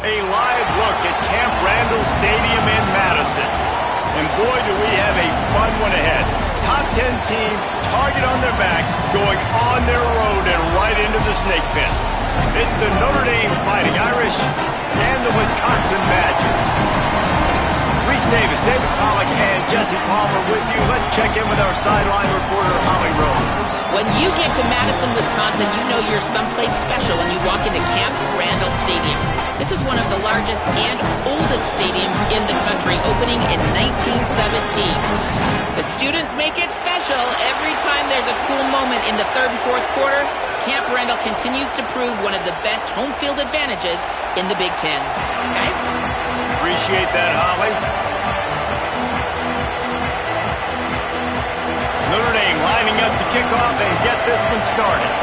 A live look at Camp Randall Stadium in Madison. And boy, do we have a fun one ahead. Top 10 teams, target on their back, going on their road and right into the snake pit. It's the Notre Dame Fighting Irish and the Wisconsin Badgers. Reese Davis, David Pollack, and Jesse Palmer with you. Let's check in with our sideline reporter, Holly Rowe. When you get to Madison, Wisconsin, you know you're someplace special when you walk into Camp Randall Stadium. This is one of the largest and oldest stadiums in the country, opening in 1917. The students make it special. Every time there's a cool moment in the third and fourth quarter, Camp Randall continues to prove one of the best home field advantages in the Big Ten. Guys? Appreciate that, Holly. Notre Dame lining up to kick off and get this one started.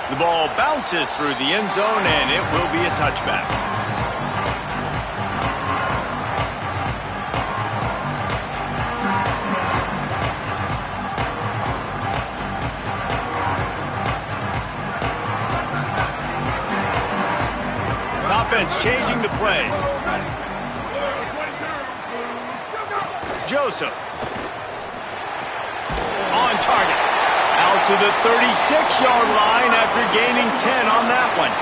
The ball bounces through the end zone, and it will be a touchback. Offense changing the play. Joseph. On target. Out to the 36-yard line after gaining 10 on that one.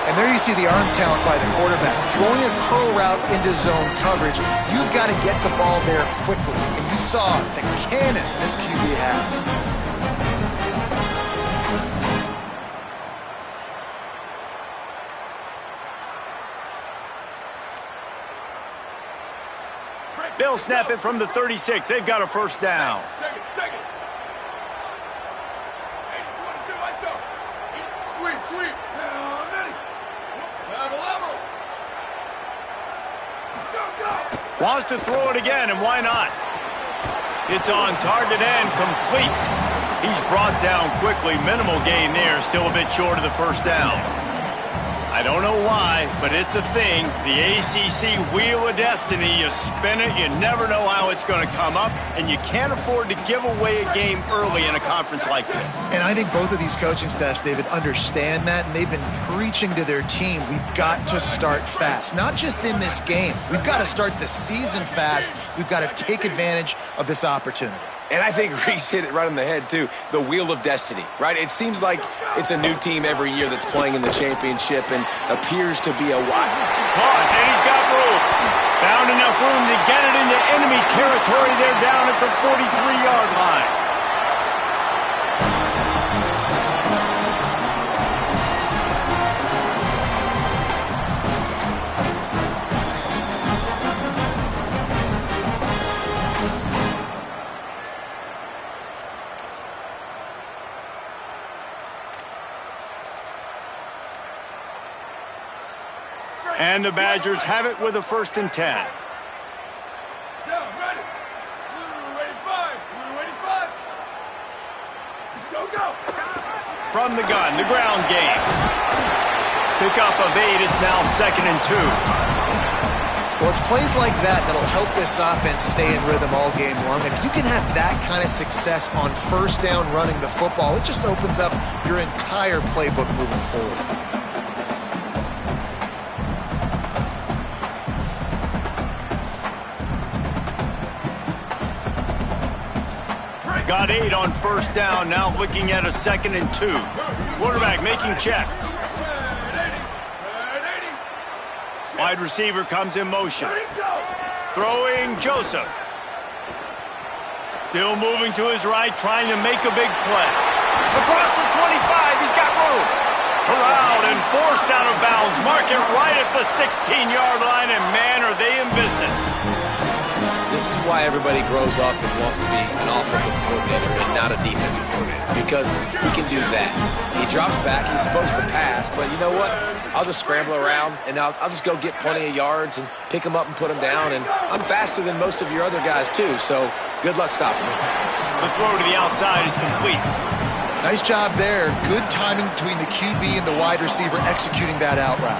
And there you see the arm talent by the quarterback. Throwing a curl route into zone coverage, you've got to get the ball there quickly. And you saw the cannon this QB has. They'll snap it from the 36. They've got a first down. Take it. Hey, 22, lights up. Sweep. Go. Wants to throw it again, and why not? It's on target and complete. He's brought down quickly. Minimal gain there. Still a bit short of the first down. I don't know why, but it's a thing. The ACC Wheel of Destiny, you spin it, you never know how it's going to come up, and you can't afford to give away a game early in a conference like this. And I think both of these coaching staffs, David, understand that, and they've been preaching to their team, we've got to start fast. Not just in this game. We've got to start the season fast. We've got to take advantage of this opportunity. And I think Reese hit it right on the head, too. The Wheel of Destiny, right? It seems like it's a new team every year that's playing in the championship and appears to be a while. Caught, and he's got room. Found enough room to get it into enemy territory. They're down at the 43-yard line. And the Badgers have it with a 1st and 10. Down, ready. Blue 85. Go. From the gun, the ground game. Pickup of 8. It's now 2nd and 2. Well, it's plays like that that'll help this offense stay in rhythm all game long. If you can have that kind of success on 1st down running the football, it just opens up your entire playbook moving forward. Got 8 on 1st down, now looking at a 2nd and 2. Quarterback making checks. Wide receiver comes in motion. Throwing Joseph. Still moving to his right, trying to make a big play. Across the 25, he's got room. Corralled and forced out of bounds. Mark it right at the 16-yard line, and man, are they in business. This is why everybody grows up and wants to be an offensive coordinator and not a defensive coordinator, because he can do that. He drops back, he's supposed to pass, but you know what? I'll just scramble around, and I'll just go get plenty of yards and pick them up and put them down, and I'm faster than most of your other guys, too, so good luck stopping them. The throw to the outside is complete. Nice job there. Good timing between the QB and the wide receiver executing that out route.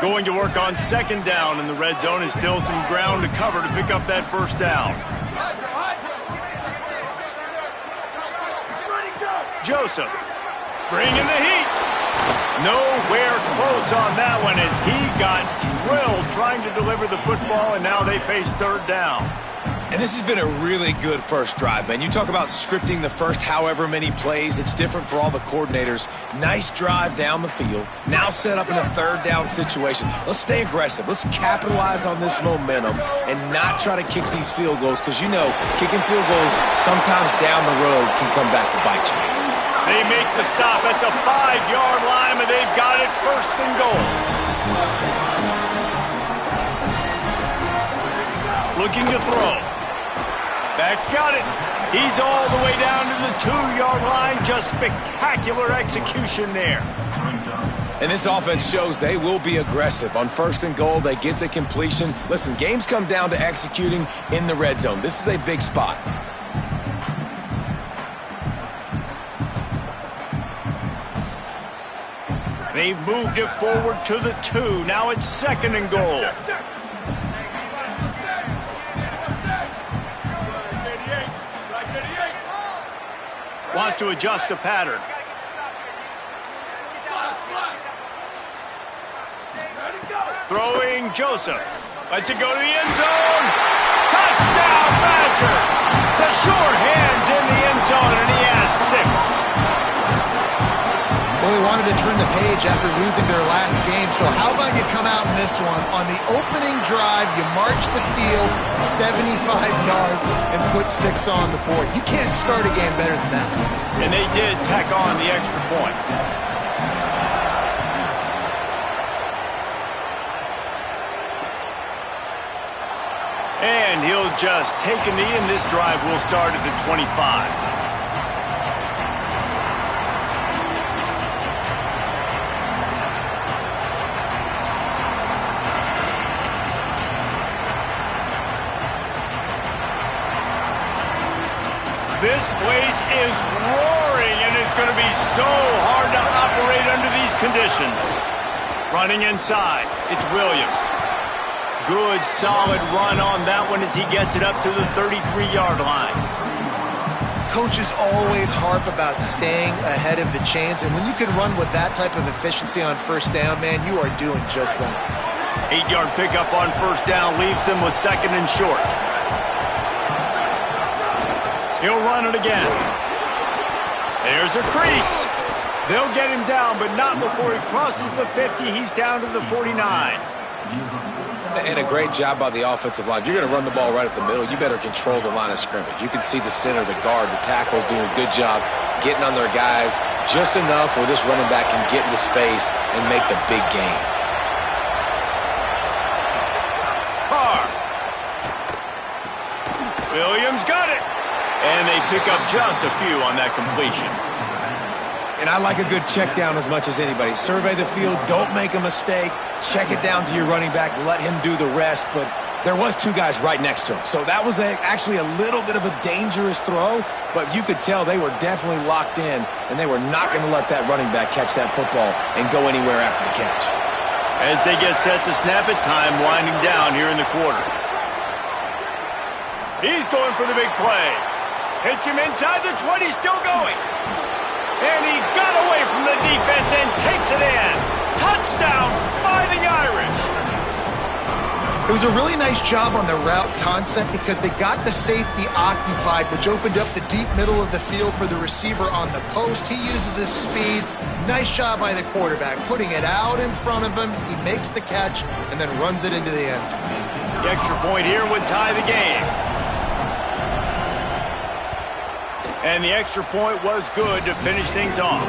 Going to work on second down in the red zone, and still some ground to cover to pick up that first down. Joseph bringing the heat. Nowhere close on that one as he got drilled trying to deliver the football, and now they face third down. And this has been a really good first drive, man. You talk about scripting the first however many plays. It's different for all the coordinators. Nice drive down the field. Now set up in a third down situation. Let's stay aggressive. Let's capitalize on this momentum and not try to kick these field goals because, you know, kicking field goals sometimes down the road can come back to bite you. They make the stop at the 5-yard line, and they've got it first and goal. Looking to throw. Back's got it. He's all the way down to the 2-yard line. Just spectacular execution there. And this offense shows they will be aggressive. On first and goal, they get the completion. Listen, games come down to executing in the red zone. This is a big spot. They've moved it forward to the 2. Now it's second and goal. Wants to adjust the pattern. Throwing Joseph. Lets it go to the end zone. Touchdown, Badger. The short hands in the end zone, and he has 6. Well, they wanted to turn the page after losing their last game, so how about you come out in this one? On the opening drive, you march the field 75 yards and put 6 on the board. You can't start a game better than that. And they did tack on the extra point. And he'll just take a knee, and this drive will start at the 25. This place is roaring, and it's going to be so hard to operate under these conditions. Running inside, it's Williams. Good, solid run on that one as he gets it up to the 33-yard line. Coaches always harp about staying ahead of the chains, and when you can run with that type of efficiency on first down, man, you are doing just that. 8-yard pickup on first down leaves them with second and short. He'll run it again. There's a crease. They'll get him down, but not before he crosses the 50. He's down to the 49. And a great job by the offensive line. If you're going to run the ball right at the middle, you better control the line of scrimmage. You can see the center, the guard, the tackles doing a good job getting on their guys just enough where this running back can get into space and make the big gain. Carr. Williams got it. And they pick up just a few on that completion. And I like a good check down as much as anybody. Survey the field, don't make a mistake, check it down to your running back, let him do the rest. But there was 2 guys right next to him. So that was actually a little bit of a dangerous throw, but you could tell they were definitely locked in, and they were not going to let that running back catch that football and go anywhere after the catch. As they get set to snap it, time winding down here in the quarter. He's going for the big play. Hits him inside the 20, still going. And he got away from the defense and takes it in. Touchdown, Fighting Irish. It was a really nice job on the route concept because they got the safety occupied, which opened up the deep middle of the field for the receiver on the post. He uses his speed. Nice job by the quarterback, putting it out in front of him. He makes the catch and then runs it into the end zone. The extra point here would tie the game. And the extra point was good to finish things off.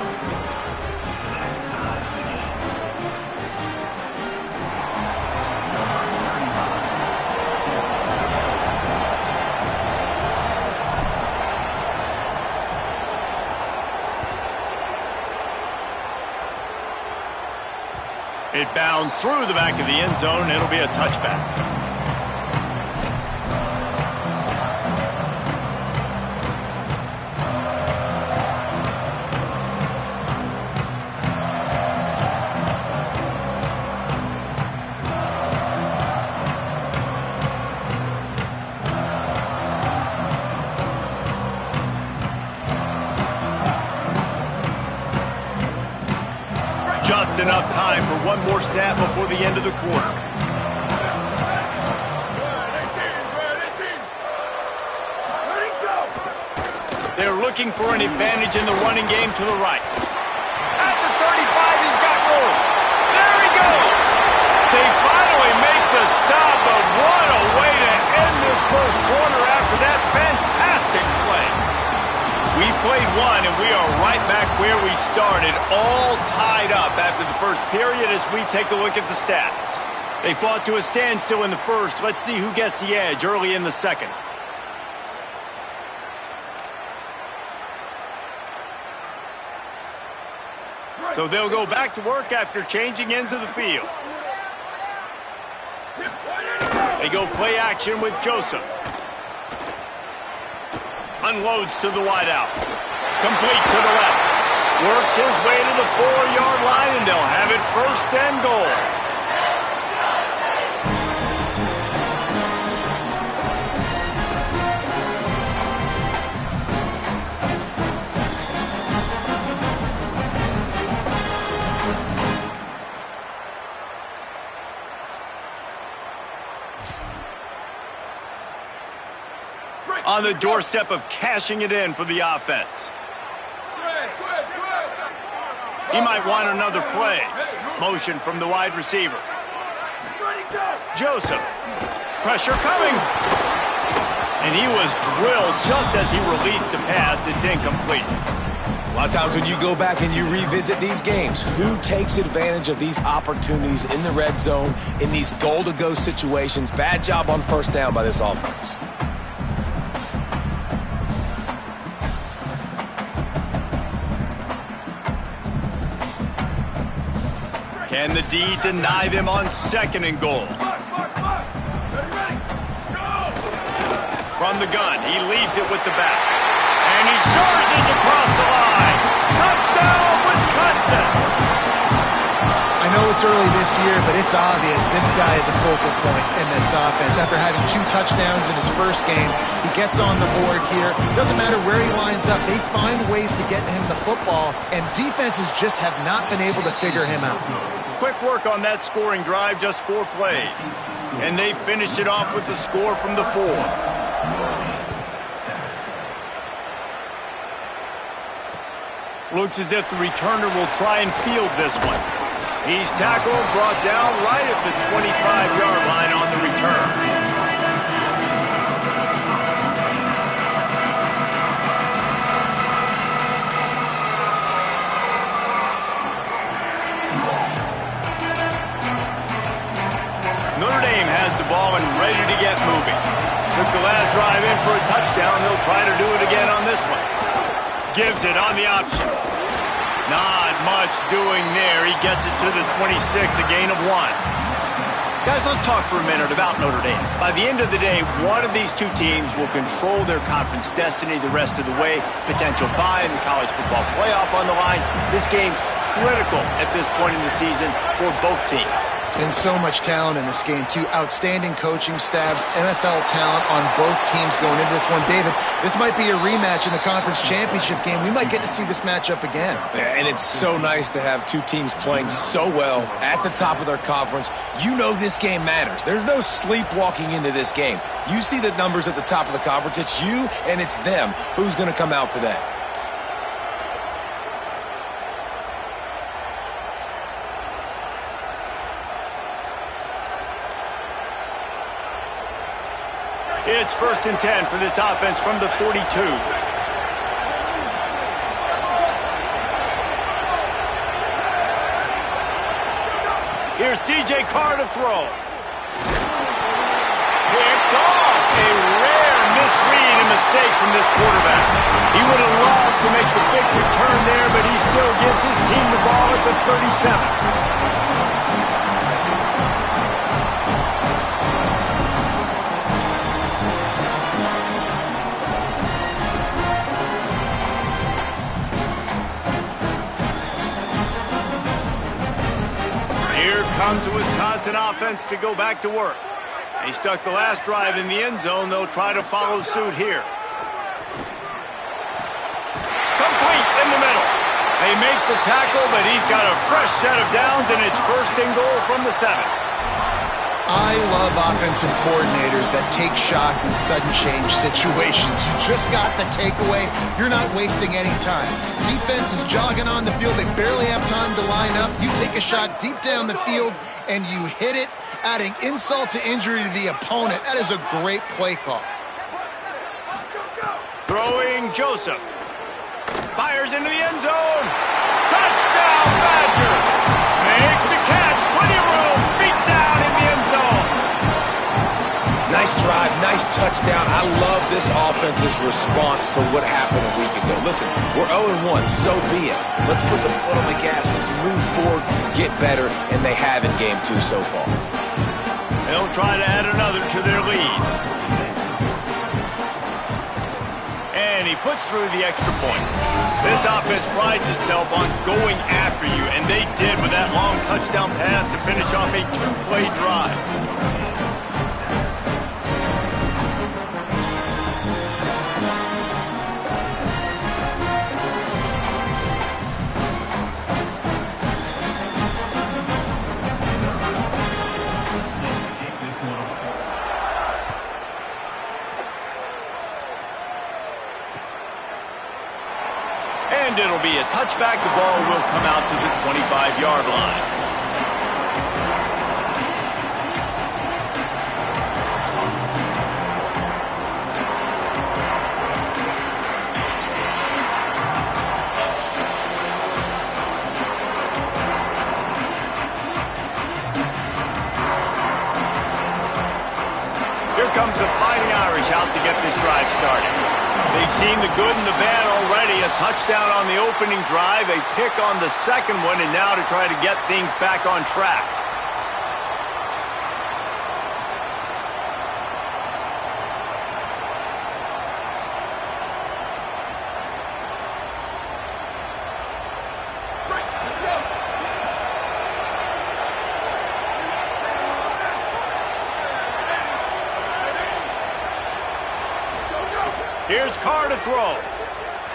It bounds through the back of the end zone, and it'll be a touchback. Just enough time for one more snap before the end of the quarter. They're looking for an advantage in the running game to the right. At the 35, he's got room. There he goes. They finally make the stop, but what a way to end this first quarter after that fantastic play. We played one, and we are right back where we started, all tied up after the first period as we take a look at the stats. They fought to a standstill in the first. Let's see who gets the edge early in the second. So they'll go back to work after changing into the field. They go play action with Joseph. Unloads to the wideout. Complete to the left. Works his way to the 4-yard line, and they'll have it first and goal. On the doorstep of cashing it in for the offense. He might want another play. Motion from the wide receiver. Joseph. Pressure coming. And he was drilled just as he released the pass. It's incomplete. A lot of times when you go back and you revisit these games, who takes advantage of these opportunities in the red zone, in these goal-to-go situations? Bad job on first down by this offense. Can the D deny them on second and goal? From the gun, he leaves it with the back. And he surges across the line. Touchdown, Wisconsin! I know it's early this year, but it's obvious this guy is a focal point in this offense. After having 2 touchdowns in his first game, he gets on the board here. Doesn't matter where he lines up, they find ways to get him the football, and defenses just have not been able to figure him out. Quick work on that scoring drive, just 4 plays. And they finish it off with the score from the 4. Looks as if the returner will try and field this one. He's tackled, brought down right at the 25-yard line on the return. Notre Dame has the ball and ready to get moving. Took the last drive in for a touchdown. They'll try to do it again on this one. Gives it on the option. Not much doing there. He gets it to the 26, a gain of 1. Guys, let's talk for a minute about Notre Dame. By the end of the day, one of these 2 teams will control their conference destiny the rest of the way. Potential bye in the college football playoff on the line. This game critical at this point in the season for both teams. And so much talent in this game, too. Outstanding coaching staffs, NFL talent on both teams going into this one. David, this might be a rematch in the conference championship game. We might get to see this matchup again. And it's so nice to have 2 teams playing so well at the top of their conference. You know this game matters. There's no sleepwalking into this game. You see the numbers at the top of the conference. It's you and it's them. Who's going to come out today? It's 1st and 10 for this offense from the 42. Here's C.J. Carr to throw. Picked off. A rare misread and mistake from this quarterback. He would have loved to make the big return there, but he still gives his team the ball at the 37. Comes the Wisconsin offense to go back to work. They stuck the last drive in the end zone. They'll try to follow suit here. Complete in the middle. They make the tackle, but he's got a fresh set of downs, and it's 1st and goal from the 7. I love offensive coordinators that take shots in sudden change situations. You just got the takeaway. You're not wasting any time. Defense is jogging on the field. They barely have time to line up. You take a shot deep down the field, and you hit it, adding insult to injury to the opponent. That is a great play call. Throwing Joseph. Fires into the end zone. Touchdown, Badgers. Makes the catch. Plenty of room. Feet down in the end zone. Nice drive, nice touchdown. I love this offense's response to what happened a week ago. Listen, we're 0-1, so be it. Let's put the foot on the gas. Let's move forward, get better, and they have in game 2 so far. They'll try to add another to their lead. And he puts through the extra point. This offense prides itself on going after you, and they did with that long touchdown pass to finish off a 2-play drive. And it'll be a touchback. The ball will come out to the 25-yard line. Here comes the Fighting Irish out to get this drive started. They've seen the good and the bad already. A touchdown on the opening drive, a pick on the second one, and now to try to get things back on track. Here's Carr to throw.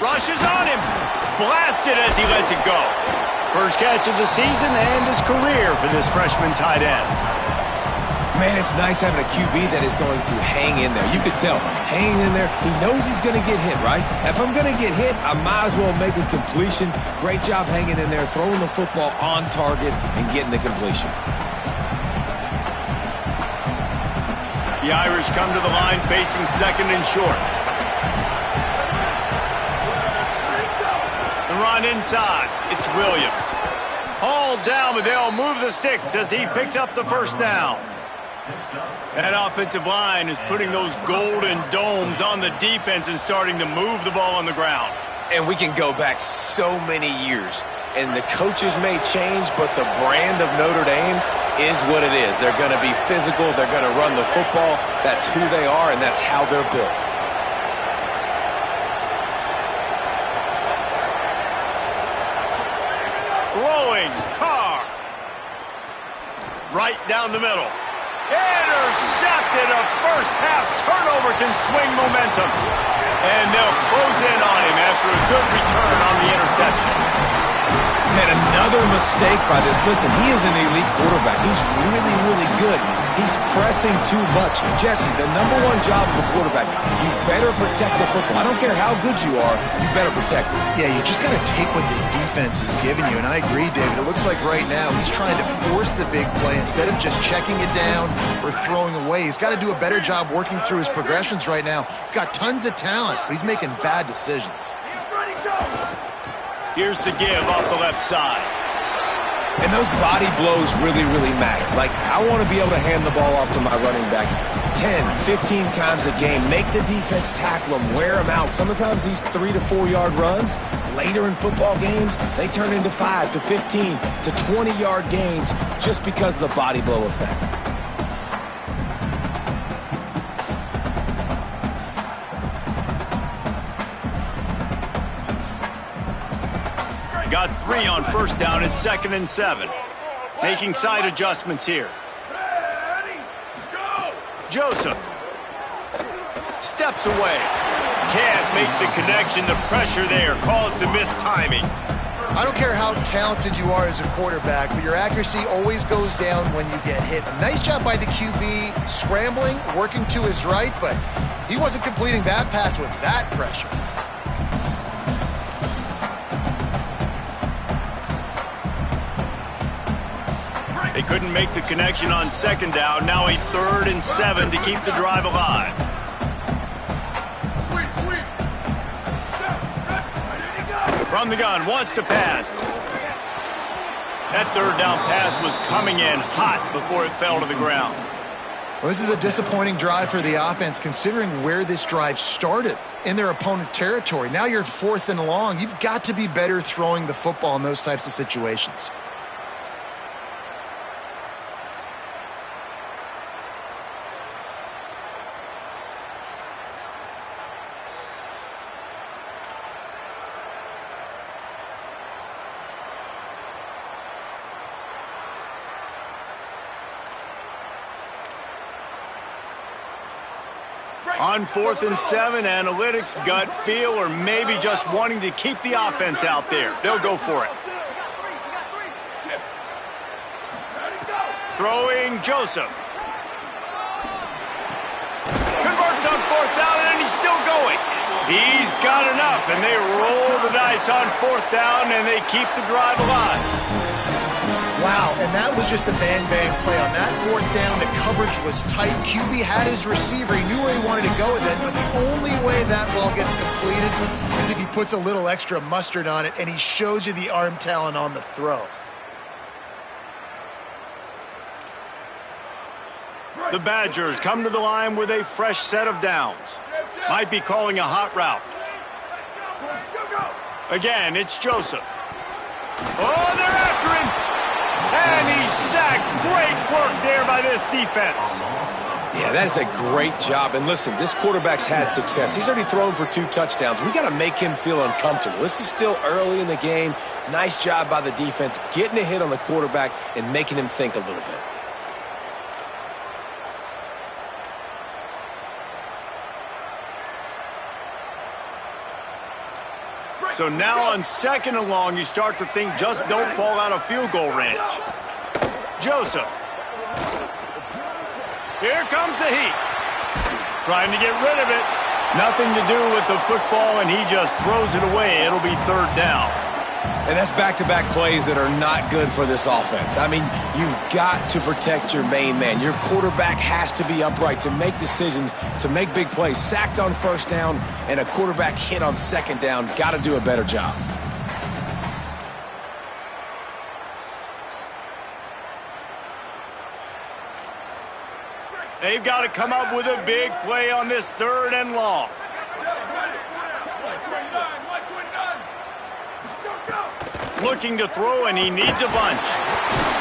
Rushes on him. Blasted as he lets it go. First catch of the season and his career for this freshman tight end. Man, it's nice having a QB that is going to hang in there. You could tell, hanging in there, he knows he's going to get hit, right? If I'm going to get hit, I might as well make a completion. Great job hanging in there, throwing the football on target and getting the completion. The Irish come to the line facing 2nd and short. The run inside. It's Williams. Hauled down, but they'll move the sticks as he picks up the first down. That offensive line is putting those golden domes on the defense and starting to move the ball on the ground. And we can go back so many years. And the coaches may change, but the brand of Notre Dame is what it is. They're going to be physical. They're going to run the football. That's who they are, and that's how they're built. Throwing, Carr. Right down the middle. Intercepted. A first-half turnover can swing momentum. And they'll close in on him after a good return on the interception. Man, another mistake by this. Listen, he is an elite quarterback. He's really, really good. He's pressing too much. Jesse, the #1 job of a quarterback, you better protect the football. I don't care how good you are, you better protect it. Yeah, you just got to take what the defense is giving you. And I agree, David. It looks like right now he's trying to force the big play instead of just checking it down or throwing away. He's got to do a better job working through his progressions right now. He's got tons of talent, but he's making bad decisions. Here's the give off the left side. And those body blows really, really matter. Like, I want to be able to hand the ball off to my running back 10, 15 times a game. Make the defense tackle them, wear them out. Sometimes these 3 to 4 yard runs, later in football games, they turn into 5 to 15 to 20 yard gains just because of the body blow effect. Got 3 on first down. It's 2nd and 7. Making side adjustments here. Joseph steps away. Can't make the connection. The pressure there caused the missed timing. I don't care how talented you are as a quarterback, but your accuracy always goes down when you get hit. A nice job by the QB, scrambling, working to his right, but he wasn't completing that pass with that pressure. They couldn't make the connection on second down. Now a 3rd and 7 to keep the drive alive. From the gun, wants to pass. That 3rd down pass was coming in hot before it fell to the ground. Well, this is a disappointing drive for the offense, considering where this drive started in their opponent territory. Now you're 4th and long. You've got to be better throwing the football in those types of situations. On 4th and 7, analytics, gut feel, or maybe just wanting to keep the offense out there. They'll go for it. Throwing Joseph. Converts on 4th down, and he's still going. He's got enough, and they roll the dice on 4th down, and they keep the drive alive. Wow, and that was just a bang-bang play. On that 4th down, the coverage was tight. QB had his receiver. He knew where he wanted to go with it, but the only way that ball gets completed is if he puts a little extra mustard on it, and he shows you the arm talent on the throw. The Badgers come to the line with a fresh set of downs. Might be calling a hot route. Again, it's Joseph. Oh, they're after him. And he's sacked. Great work there by this defense. Yeah, that is a great job. And listen, this quarterback's had success. He's already thrown for 2 touchdowns. We got to make him feel uncomfortable. This is still early in the game. Nice job by the defense, getting a hit on the quarterback and making him think a little bit. So now on 2nd and long, you start to think just don't fall out of field goal range. Joseph. Here comes the heat. Trying to get rid of it. Nothing to do with the football, and he just throws it away. It'll be 3rd down. And that's back-to-back plays that are not good for this offense. I mean, you've got to protect your main man. Your quarterback has to be upright to make decisions, to make big plays. Sacked on 1st down and a quarterback hit on 2nd down. Got to do a better job. They've got to come up with a big play on this 3rd and long. Looking to throw, and he needs a bunch.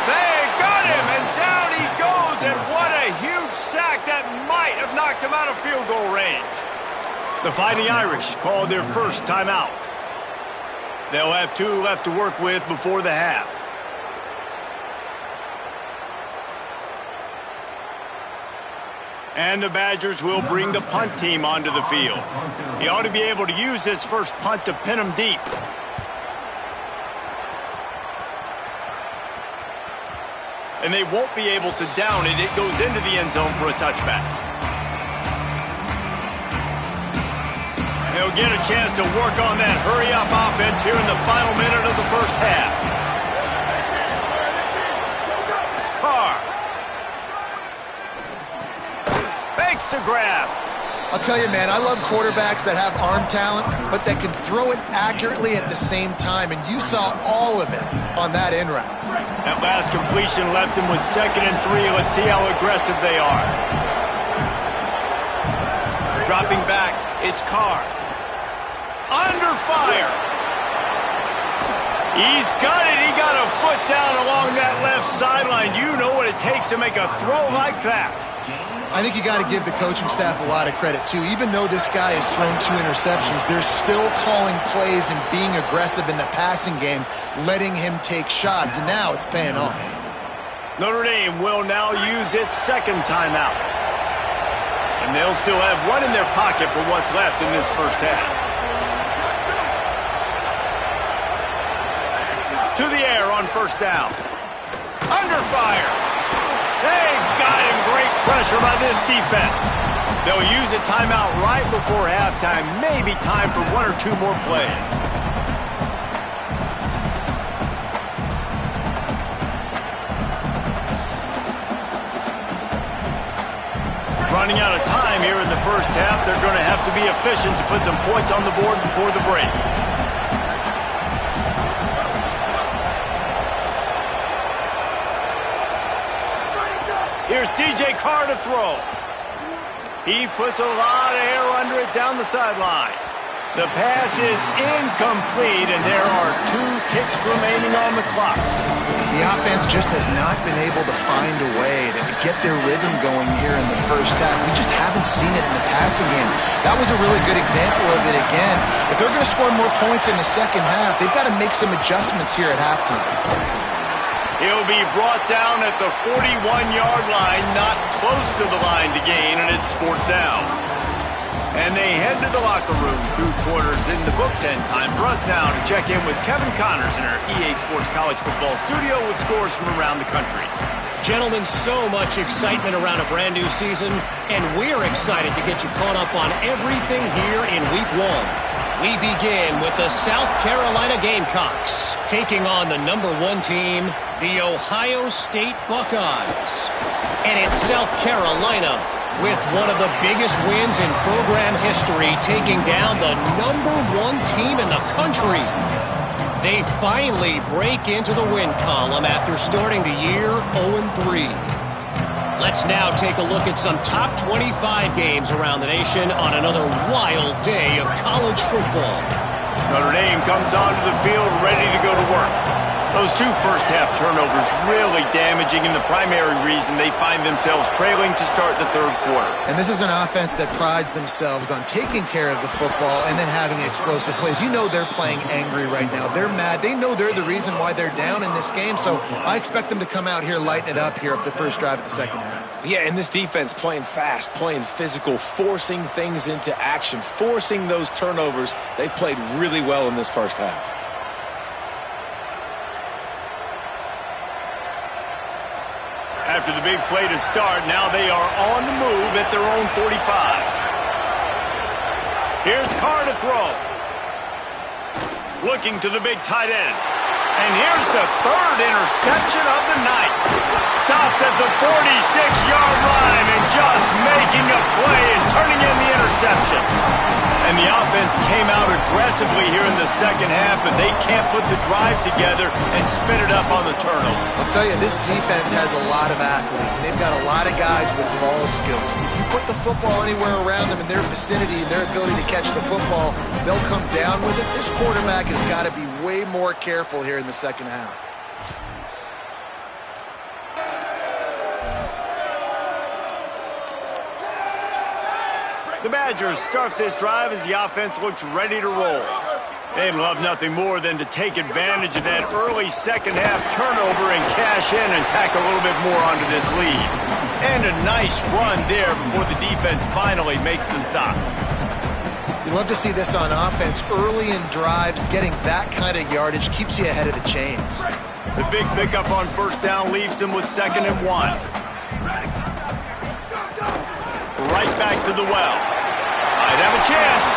They got him, and down he goes, and what a huge sack that might have knocked him out of field goal range. The Fighting Irish called their first timeout. They'll have 2 left to work with before the half. And the Badgers will bring the punt team onto the field. He ought to be able to use this first punt to pin him deep. And they won't be able to down it. It goes into the end zone for a touchback. They'll get a chance to work on that hurry-up offense here in the final minute of the first half. Carr. Fakes to grab. I'll tell you, man, I love quarterbacks that have arm talent, but that can throw it accurately at the same time, and you saw all of it on that in route. That last completion left him with 2nd and 3. Let's see how aggressive they are. Dropping back, it's Carr. Under fire. He's got it. He got a foot down along that left sideline. You know what it takes to make a throw like that. I think you got to give the coaching staff a lot of credit, too. Even though this guy has thrown 2 interceptions, they're still calling plays and being aggressive in the passing game, letting him take shots, and now it's paying off. Notre Dame will now use its 2nd timeout. And they'll still have 1 in their pocket for what's left in this first half. to the air on first down. Under fire. They got him. Great pressure by this defense. They'll use a timeout right before halftime. Maybe time for one or two more plays. Running out of time here in the first half. They're going to have to be efficient to put some points on the board before the break. Here's C.J. Carr to throw. He puts a lot of air under it down the sideline. The pass is incomplete, and there are 2 ticks remaining on the clock. The offense just has not been able to find a way to get their rhythm going here in the first half. We just haven't seen it in the passing game. That was a really good example of it again. If they're going to score more points in the second half, they've got to make some adjustments here at halftime. He'll be brought down at the 41-yard line, not close to the line to gain, and it's 4th down. And they head to the locker room, 2 quarters in the book. 10 time for us now to check in with Kevin Connors in our EA Sports College Football studio with scores from around the country. Gentlemen, so much excitement around a brand new season, and we're excited to get you caught up on everything here in Week 1. We begin with the South Carolina Gamecocks, taking on the number 1 team, the Ohio State Buckeyes. And it's South Carolina with one of the biggest wins in program history, taking down the number 1 team in the country. They finally break into the win column after starting the year 0-3. Let's now take a look at some top 25 games around the nation on another wild day of college football. Notre Dame comes onto the field ready to go to work. Those 2 first-half turnovers really damaging, and the primary reason they find themselves trailing to start the 3rd quarter. And this is an offense that prides themselves on taking care of the football and then having explosive plays. You know they're playing angry right now. They're mad. They know they're the reason why they're down in this game, so I expect them to come out here, lighten it up here for the first drive of the second half. Yeah, and this defense playing fast, playing physical, forcing things into action, forcing those turnovers. They've played really well in this first half. After the big play to start, now they are on the move at their own 45. Here's Carr to throw. Looking to the big tight end. And here's the 3rd interception of the night. Stopped at the 46-yard line and just making a play and turning in the interception. And the offense came out aggressively here in the second half, but they can't put the drive together and spin it up on the turnover. I'll tell you, this defense has a lot of athletes, and they've got a lot of guys with ball skills. If you put the football anywhere around them in their vicinity and their ability to catch the football, they'll come down with it. This quarterback has got to be way more careful here in the second half. The Badgers start this drive as the offense looks ready to roll. They'd love nothing more than to take advantage of that early second half turnover and cash in and tack a little bit more onto this lead. And a nice run there before the defense finally makes the stop. You love to see this on offense. Early in drives, getting that kind of yardage keeps you ahead of the chains. The big pickup on first down leaves them with 2nd and 1. Right back to the well. Might have a chance.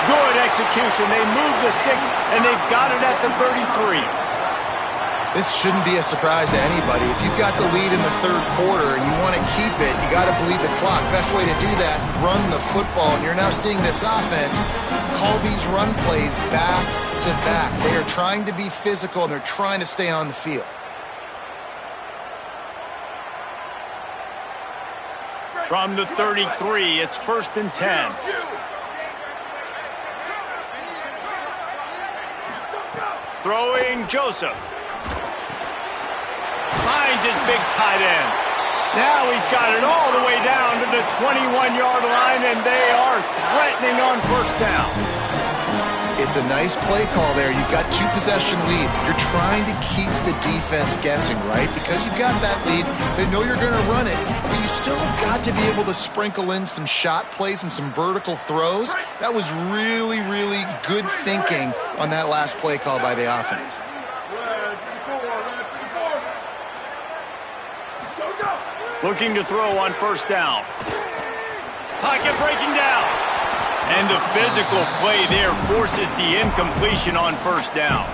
Good execution. They move the sticks, and they've got it at the 33. This shouldn't be a surprise to anybody. If you've got the lead in the 3rd quarter and you want to keep it, you got to bleed the clock. Best way to do that, run the football. And you're now seeing this offense call these run plays back to back. They are trying to be physical, and they're trying to stay on the field. From the 33, it's 1st and 10. Throwing Joseph. Finds his big tight end. Now he's got it all the way down to the 21-yard line, and they are threatening on first down. It's a nice play call there. You've got 2-possession lead. You're trying to keep the defense guessing, right? Because you've got that lead. They know you're going to run it, but you still have got to be able to sprinkle in some shot plays and some vertical throws. That was really, really good thinking on that last play call by the offense. Looking to throw on first down. Pocket breaking down. And the physical play there forces the incompletion on first down.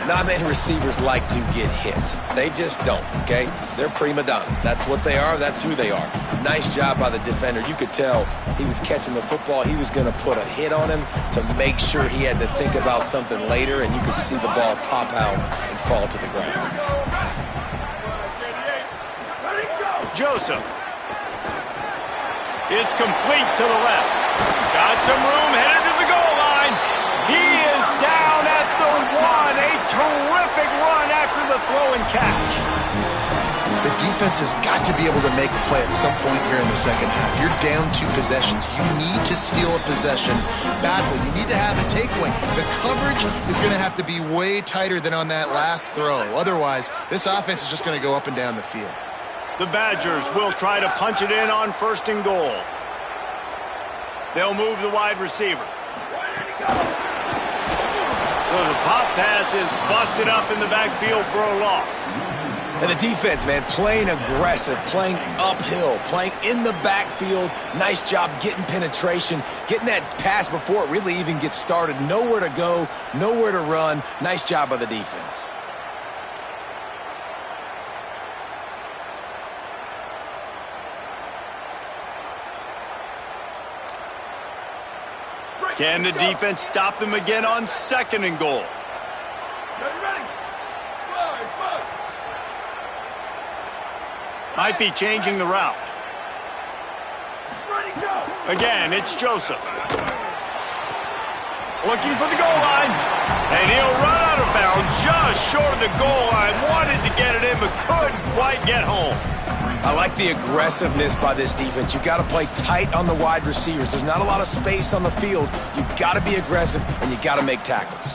Not many receivers like to get hit. They just don't, okay? They're prima donnas. That's what they are. That's who they are. Nice job by the defender. You could tell he was catching the football. He was going to put a hit on him to make sure he had to think about something later, and you could see the ball pop out and fall to the ground. Joseph. It's complete to the left. Got some room, headed to the goal line. He is down at the 1. A terrific run after the throw and catch. The defense has got to be able to make a play at some point here in the second half. You're down 2 possessions. You need to steal a possession badly. You need to have a takeaway. The coverage is going to have to be way tighter than on that last throw. Otherwise, this offense is just going to go up and down the field. The Badgers will try to punch it in on first and goal. They'll move the wide receiver. So the pop pass is busted up in the backfield for a loss. And the defense, man, playing aggressive, playing uphill, playing in the backfield. Nice job getting penetration, getting that pass before it really even gets started. Nowhere to go, nowhere to run. Nice job by the defense. Can the defense stop them again on second and goal? Ready? Slide. Might be changing the route. Ready, go. Again, it's Joseph. Looking for the goal line. And he'll run out of bounds just short of the goal line. Wanted to get it in, but couldn't quite get home. I like the aggressiveness by this defense. You've got to play tight on the wide receivers. There's not a lot of space on the field. You've got to be aggressive, and you've got to make tackles.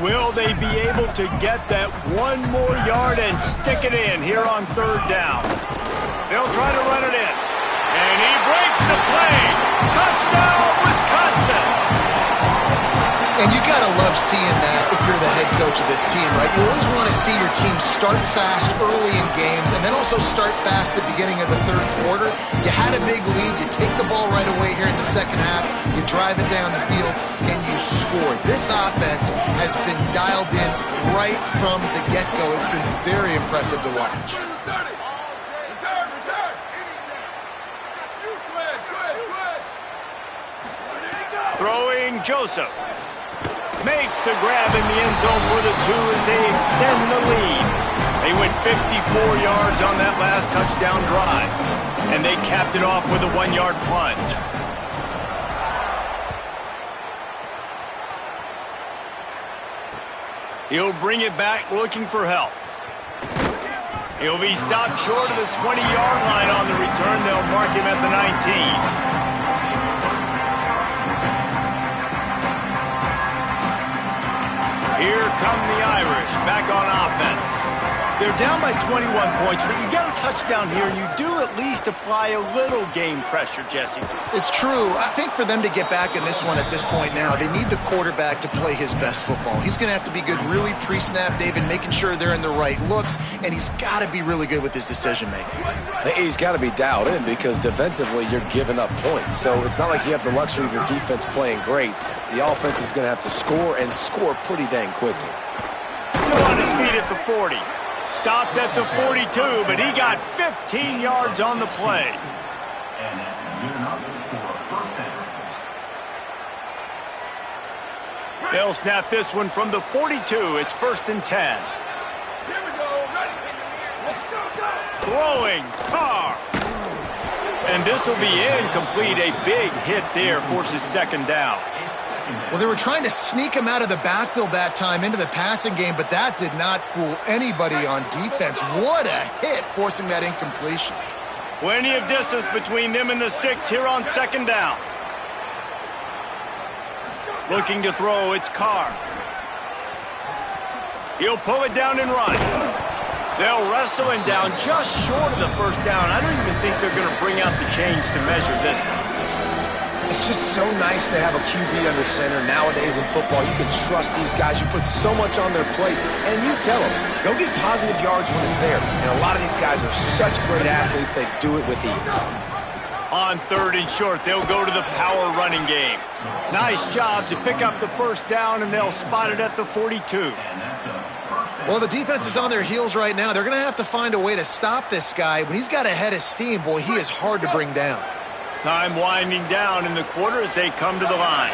Will they be able to get that 1 more yard and stick it in here on third down? They'll try to run it in. And he breaks the play. Touchdown, Wisconsin. And you got to love seeing that if you're the head coach of this team, right? You always want to see your team start fast early in games and then also start fast at the beginning of the third quarter. You had a big lead. You take the ball right away here in the second half. You drive it down the field, and you score. This offense has been dialed in right from the get-go. It's been very impressive to watch. Throwing Joseph. Makes the grab in the end zone for the 2 as they extend the lead. They went 54 yards on that last touchdown drive. And they capped it off with a 1-yard plunge. He'll bring it back looking for help. He'll be stopped short of the 20-yard line on the return. They'll mark him at the 19. Here come the Irish back on offense. They're down by 21 points, but you get a touchdown here, and you do at least apply a little game pressure, Jesse. It's true. I think for them to get back in this one at this point now, they need the quarterback to play his best football. He's going to have to be good really pre-snap, David, making sure they're in the right looks, and he's got to be really good with his decision-making. He's got to be dialed in because defensively you're giving up points. So it's not like you have the luxury of your defense playing great. The offense is going to have to score and score pretty dang quickly. Still on his feet at the 40. Stopped at the 42, but he got 15 yards on the play. They'll snap this one from the 42. It's 1st and 10. Here we go. Ready. Go. Throwing Carr. And this will be incomplete. A big hit there forces second down. Well, they were trying to sneak him out of the backfield that time into the passing game, but that did not fool anybody on defense. What a hit, forcing that incompletion. Plenty of distance between them and the sticks here on second down. Looking to throw, it's Carr. He'll pull it down and run. They'll wrestle him down just short of the first down. I don't even think they're going to bring out the chains to measure this one. It's just so nice to have a QB under center. Nowadays in football, you can trust these guys. You put so much on their plate, and you tell them, go get positive yards when it's there. And a lot of these guys are such great athletes, they do it with ease. On 3rd and short, they'll go to the power running game. Nice job to pick up the first down, and they'll spot it at the 42. Well, the defense is on their heels right now. They're going to have to find a way to stop this guy. When he's got a head of steam, boy, he is hard to bring down. Time winding down in the quarter as they come to the line.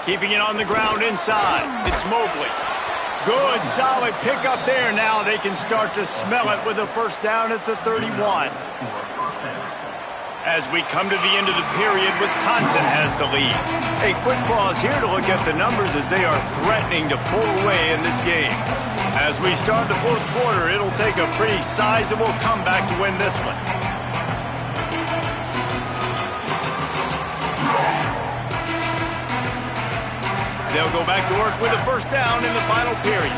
Keeping it on the ground inside. It's Mobley. Good, solid pickup there. Now they can start to smell it with a first down at the 31. As we come to the end of the period, Wisconsin has the lead. A quick pause here to look at the numbers as they are threatening to pull away in this game. As we start the 4th quarter, it'll take a pretty sizable comeback to win this one. They'll go back to work with a first down in the final period.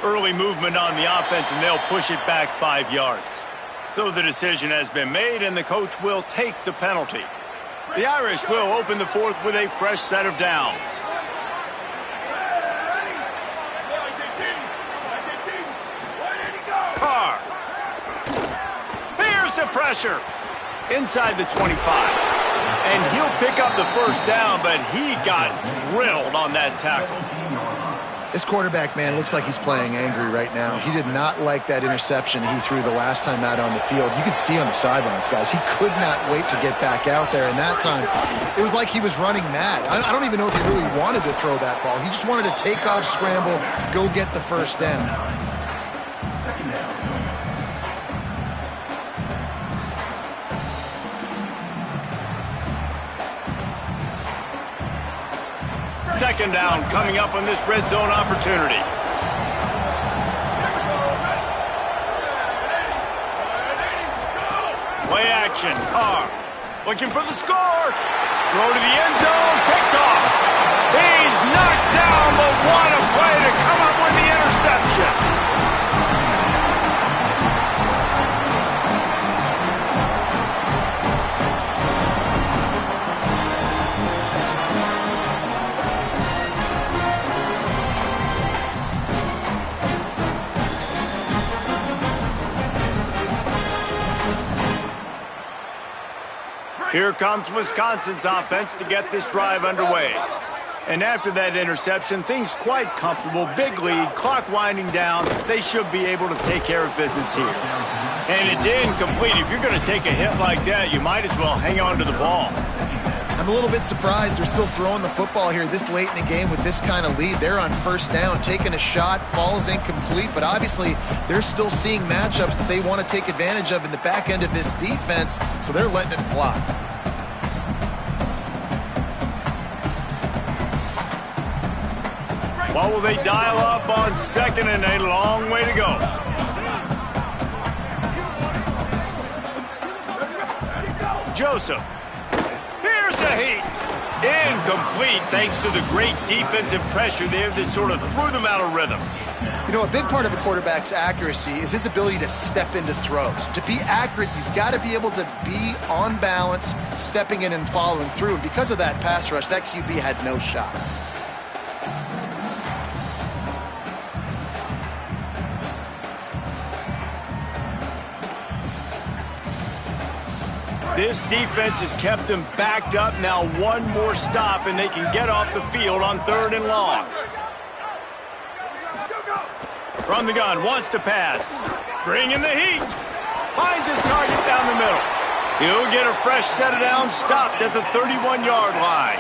Early movement on the offense, and they'll push it back 5 yards. So the decision has been made, and the coach will take the penalty. The Irish will open the 4th with a fresh set of downs. Carr. Here's the pressure. Inside the 25. And he'll pick up the first down, but he got drilled on that tackle. This quarterback, man, looks like he's playing angry right now. He did not like that interception he threw the last time out on the field. You could see on the sidelines, guys, he could not wait to get back out there. And that time, it was like he was running mad. I don't even know if he really wanted to throw that ball. He just wanted to take off, scramble, go get the first down. Second down coming up on this red zone opportunity. Play action. Carr looking for the score. Throw to the end zone. Picked off. He's knocked down, but what a play to come up with the interception. Here comes Wisconsin's offense to get this drive underway. And after that interception, things quite comfortable. Big lead, clock winding down. They should be able to take care of business here. And it's incomplete. If you're going to take a hit like that, you might as well hang on to the ball. I'm a little bit surprised they're still throwing the football here this late in the game with this kind of lead. They're on first down, taking a shot, falls incomplete, but obviously they're still seeing matchups that they want to take advantage of in the back end of this defense, so they're letting it fly. What will they dial up on 2nd and a long way to go? Joseph. Here's a heat. Incomplete thanks to the great defensive pressure there that sort of threw them out of rhythm. You know, a big part of a quarterback's accuracy is his ability to step into throws. To be accurate, you've got to be able to be on balance, stepping in and following through. And because of that pass rush, that QB had no shot. This defense has kept them backed up. Now one more stop, and they can get off the field on 3rd and long. From the gun, wants to pass. Bringing the heat. Finds his target down the middle. He'll get a fresh set of downs, stopped at the 31-yard line.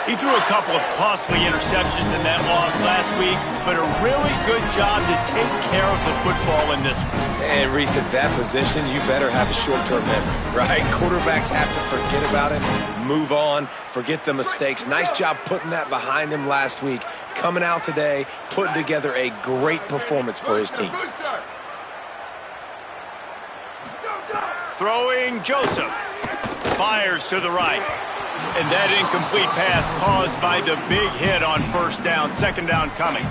He threw a couple of costly interceptions in that loss last week, but a really good job to take care of the football in this one. And Reese, at that position, you better have a short-term memory, right? Quarterbacks have to forget about it, move on, forget the mistakes. Nice job putting that behind him last week. Coming out today, putting together a great performance for his team. Throwing Joseph. Fires to the right. And that incomplete pass caused by the big hit on first down, second down coming.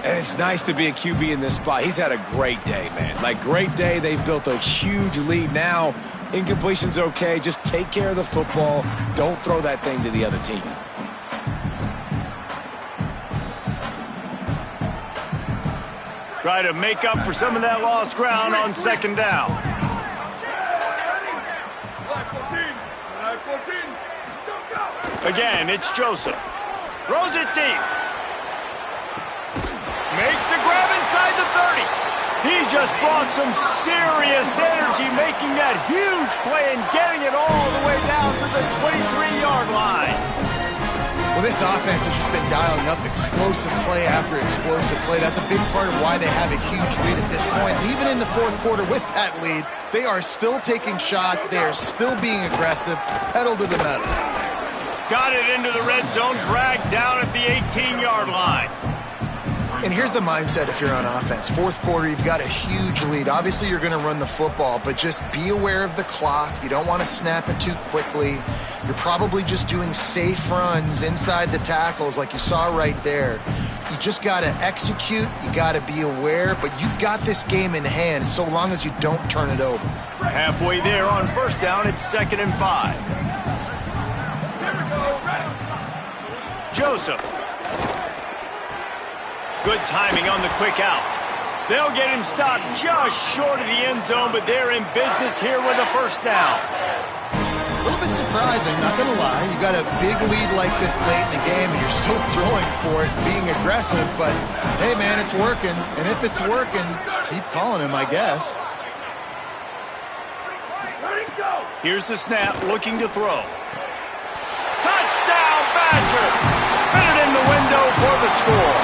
And it's nice to be a QB in this spot. He's had a great day, man. Like, great day. They've built a huge lead. Now, incompletion's okay. Just take care of the football. Don't throw that thing to the other team. Try to make up for some of that lost ground on second down. Again, it's Joseph. Throws it deep. Makes the grab inside the 30. He just brought some serious energy, making that huge play and getting it all the way down to the 23-yard line. Well, this offense has just been dialing up explosive play after explosive play. That's a big part of why they have a huge lead at this point. And even in the fourth quarter with that lead, they are still taking shots. They are still being aggressive, pedal to the metal. Got it into the red zone, dragged down at the 18-yard line. And here's the mindset if you're on offense. Fourth quarter, you've got a huge lead. Obviously, you're going to run the football, but just be aware of the clock. You don't want to snap it too quickly. You're probably just doing safe runs inside the tackles like you saw right there. You just got to execute. You got to be aware, but you've got this game in hand so long as you don't turn it over. Halfway there on first down, it's 2nd and 5. Joseph. Good timing on the quick out. They'll get him stopped just short of the end zone, but they're in business here with a first down. A little bit surprising, not going to lie. You got a big lead like this late in the game, and you're still throwing for it, being aggressive, but hey, man, it's working. And if it's working, keep calling him, I guess. Here's the snap, looking to throw. Touchdown, Badger! Fitted in the window for the score.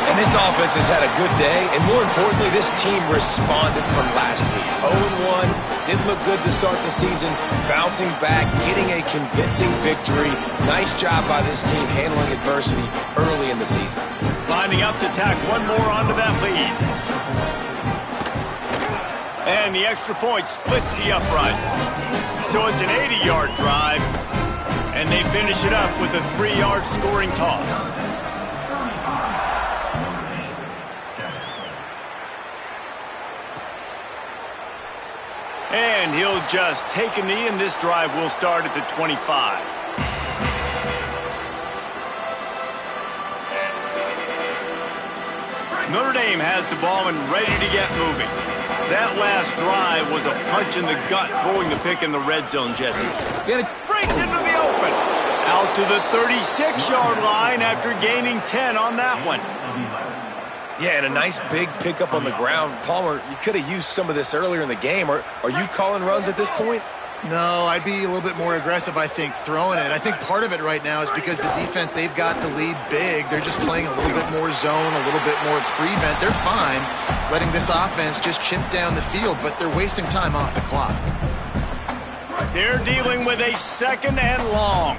And this offense has had a good day, and more importantly, this team responded from last week. 0-1, didn't look good to start the season, bouncing back, getting a convincing victory. Nice job by this team handling adversity early in the season. Lining up to tack one more onto that lead. And the extra point splits the uprights. So it's an 80-yard drive, and they finish it up with a 3-yard scoring toss. And he'll just take a knee, and this drive will start at the 25. Notre Dame has the ball and ready to get moving. That last drive was a punch in the gut, throwing the pick in the red zone, Jesse. Breaks into the open. Out to the 36-yard line after gaining 10 on that one. Yeah, and a nice big pickup on the ground. Palmer, you could have used some of this earlier in the game. Are you calling runs at this point? No, I'd be a little bit more aggressive, I think, throwing it. I think part of it right now is because the defense, they've got the lead big. They're just playing a little bit more zone, a little bit more prevent. They're fine letting this offense just chip down the field, but they're wasting time off the clock. They're dealing with a 2nd and long.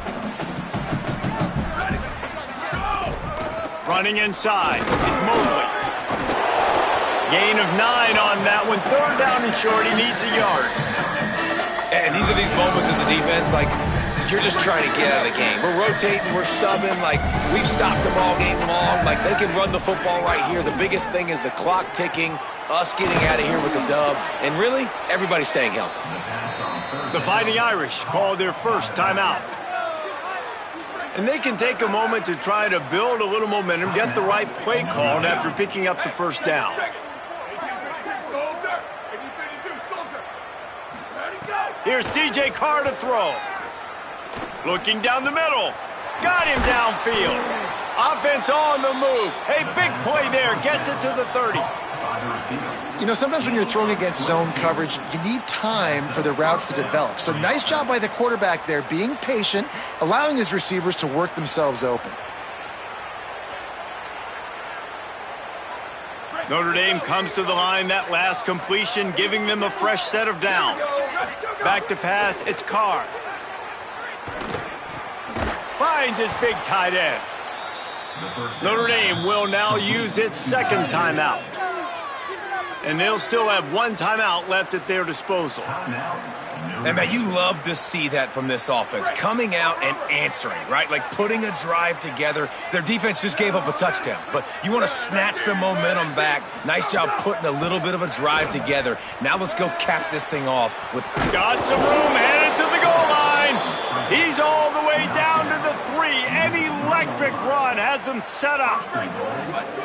Running inside. It's Mobley. Gain of 9 on that one. 3rd down and short. He needs a yard. And these are these moments as a defense, like, you're just trying to get out of the game. We're rotating, we're subbing, like, we've stopped them all game long. Like, they can run the football right here. The biggest thing is the clock ticking, us getting out of here with the dub, and really, everybody staying healthy. The Fighting Irish call their first timeout. And they can take a moment to try to build a little momentum, get the right play called after picking up the first down. Here's C.J. Carr to throw. Looking down the middle. Got him downfield. Offense on the move. Hey, big play there. Gets it to the 30. You know, sometimes when you're throwing against zone coverage, you need time for the routes to develop. So nice job by the quarterback there, being patient, allowing his receivers to work themselves open. Notre Dame comes to the line, that last completion, giving them a fresh set of downs. Back to pass, it's Carr. Finds his big tight end. Notre Dame will now use its 2nd timeout. And they'll still have 1 timeout left at their disposal. And, man, you love to see that from this offense, coming out and answering, right? Like putting a drive together. Their defense just gave up a touchdown, but you want to snatch the momentum back. Nice job putting a little bit of a drive together. Now let's go cap this thing off with... Got some room, headed to the goal line. He's all the way down to the 3. An electric run has him set up.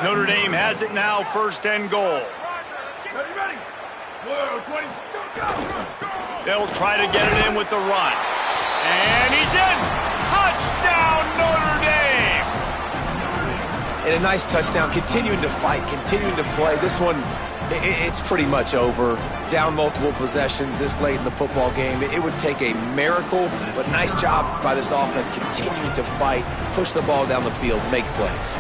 Notre Dame has it now, 1st and goal. Ready? Whoa, 20. Go. They'll try to get it in with the run. And he's in. Touchdown, Notre Dame. And a nice touchdown, continuing to fight, continuing to play. This one, it's pretty much over. Down multiple possessions this late in the football game. It would take a miracle, but nice job by this offense continuing to fight, push the ball down the field, make plays.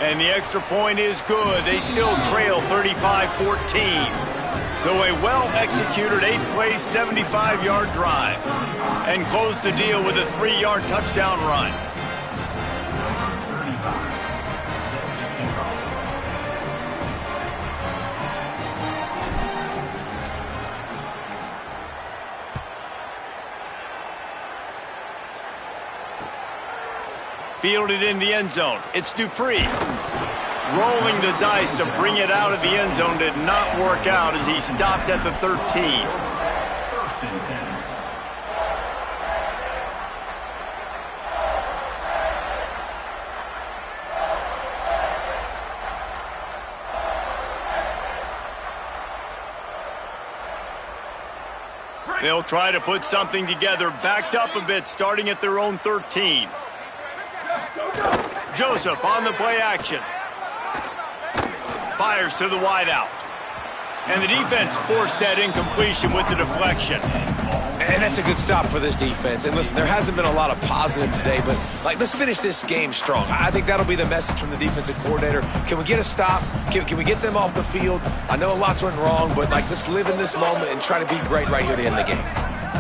And the extra point is good. They still trail 35-14. So a well-executed 8-play, 75-yard drive. And close the deal with a 3-yard touchdown run. Fielded in the end zone. It's Dupree. Rolling the dice to bring it out of the end zone did not work out as he stopped at the 13. They'll try to put something together, backed up a bit, starting at their own 13. Joseph on the play action. Fires to the wideout. And the defense forced that incompletion with the deflection. And that's a good stop for this defense. And listen, there hasn't been a lot of positive today, but let's finish this game strong. I think that'll be the message from the defensive coordinator. Can we get a stop? Can we get them off the field? I know lots went wrong, but let's live in this moment and try to be great right here to end the game.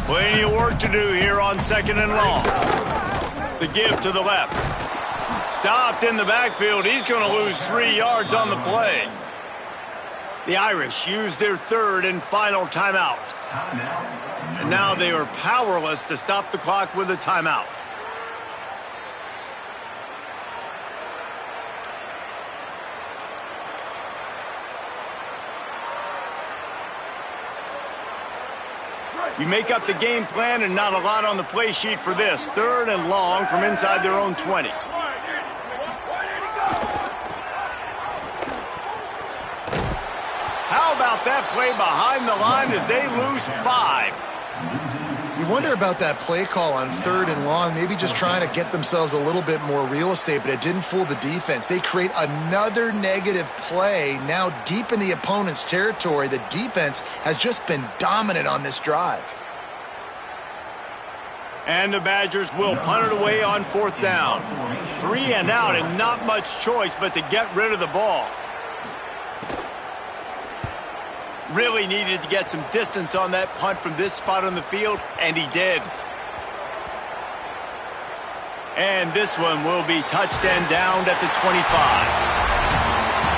Plenty of work to do here on 2nd and long. The give to the left. Stopped in the backfield. He's going to lose 3 yards on the play. The Irish use their 3rd and final timeout. And now they are powerless to stop the clock with a timeout. You make up the game plan and not a lot on the play sheet for this. 3rd and long from inside their own 20. How about that play behind the line as they lose 5? You wonder about that play call on 3rd and long, maybe just trying to get themselves a little bit more real estate, but it didn't fool the defense. They create another negative play now deep in the opponent's territory. The defense has just been dominant on this drive. And the Badgers will punt it away on 4th down. 3 and out and not much choice but to get rid of the ball. Really needed to get some distance on that punt from this spot on the field, and he did. And this one will be touched and downed at the 25.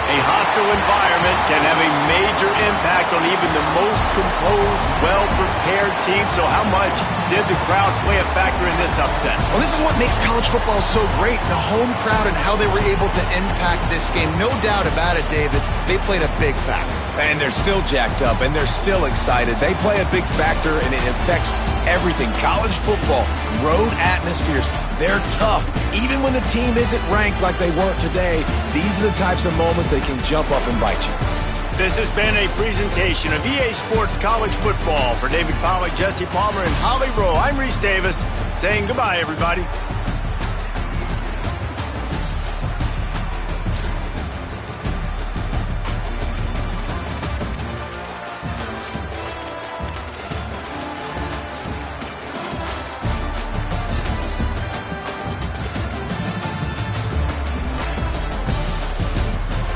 A hostile environment can have a major impact on even the most composed, well-prepared team. So how much did the crowd play a factor in this upset? Well, this is what makes college football so great, the home crowd and how they were able to impact this game. No doubt about it, David. They played a big factor. And they're still jacked up, and they're still excited. They play a big factor, and it affects everything. College football, road atmospheres, they're tough. Even when the team isn't ranked like they weren't today, these are the types of moments they can jump up and bite you. This has been a presentation of EA Sports College Football. For David Pollack, Jesse Palmer, and Holly Rowe, I'm Reese Davis saying goodbye, everybody.